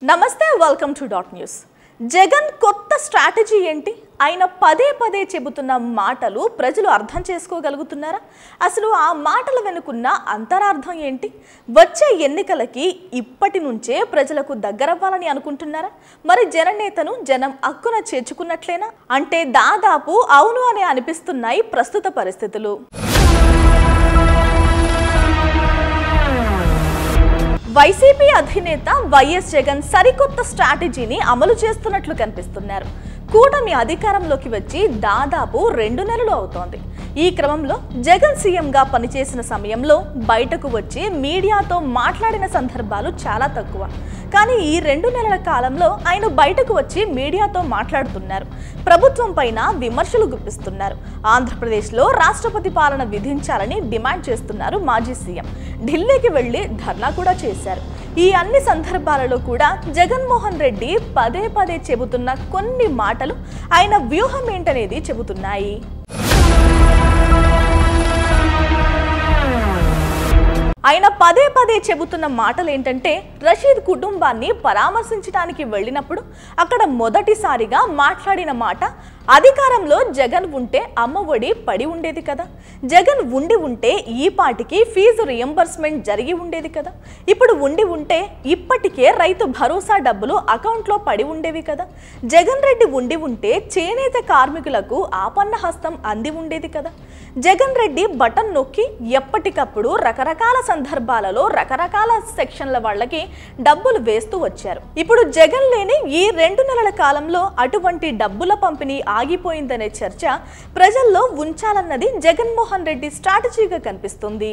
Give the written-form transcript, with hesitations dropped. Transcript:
నమస్తే welcome to dot news. Jagan కొత్త strategy ఏంటి? ఆయన పదే పదే చెబుతున్న మాటలు ప్రజలు అర్థం చేసుకోగలుగుతున్నారా? అసలు ఆ మాటల వెనుకున్న అంతరార్థం ఏంటి? వచ్చే ఎన్నికలకి ఇప్పటి నుంచే ప్రజలకు దగ్గరవ్వాలని అనుకుంటున్నారా? మరి జననేతను జనం అక్కున చేర్చుకున్నట్లేనా? అంటే దాదాపు అవును అని అనిపిస్తున్నాయి ప్రస్తుత పరిస్థితులు. వైసీపీ అధినేత వైఎస్ జగన్ సరికొత్త స్ట్రాటజీని అమలు చేస్తున్నట్లు కనిపిస్తున్నారు. కూటమి అధికారంలోకి వచ్చి దాదాపు 2 నెలలు అవుతోంది. ఈ క్రమంలో జగన్ సీఎంగా పనిచేసిన సమయంలో బయటకు వచ్చి మీడియాతో మాట్లాడిన సందర్భాలు చాలా తక్కువ. కానీ ఈ 2 నెలల కాలంలో ఆయన బయటకు వచ్చి మీడియాతో మాట్లాడుతున్నారు. ప్రభుత్వం పైన విమర్శలు గుప్పిస్తున్నారు. ఆంధ్రప్రదేశ్లో రాష్ట్రపతి పాలన విధించాలని డిమాండ్ చేస్తున్నారు మాజీ సీఎం. ఢిల్లీకి వెళ్లి ధర్నా కూడా చేశారు. ఈ అన్ని సందర్భాలలో కూడా జగన్మోహన్ రెడ్డి పదే పదే చెబుతున్న కొన్ని మాటలు ఆయన వ్యూహం ఏంటనేది చెబుతున్నాయి. ఆయన పదే పదే చెబుతున్న మాటలు ఏంటంటే, రషీద్ కుటుంబాన్ని పరామర్శించడానికి వెళ్ళినప్పుడు అక్కడ మొదటిసారిగా మాట్లాడిన మాట, అధికారంలో జగన్ ఉంటే అమ్మఒడి పడి ఉండేది కదా, జగన్ ఉంటే ఈ పాటికి ఫీజు రియంబర్స్మెంట్ జరిగి ఉండేది కదా, ఇప్పుడు ఉంటే ఇప్పటికే రైతు భరోసా డబ్బులు అకౌంట్లో పడి ఉండేవి కదా, జగన్ రెడ్డి ఉంటే చేనేత కార్మికులకు ఆపన్న హస్తం అంది ఉండేది కదా, జగన్ రెడ్డి బటన్ నొక్కి ఎప్పటికప్పుడు రకరకాల సందర్భాలలో రకరకాల సెక్షన్ల వాళ్ళకి డబ్బులు వేస్తూ వచ్చారు. ఇప్పుడు జగన్ లేని ఈ 2 నెలల కాలంలో అటువంటి డబ్బుల పంపిణీ ఆగిపోయిందనే చర్చ ప్రజల్లో ఉంచాలన్నది జగన్మోహన్ రెడ్డి స్ట్రాటజీగా కనిపిస్తుంది.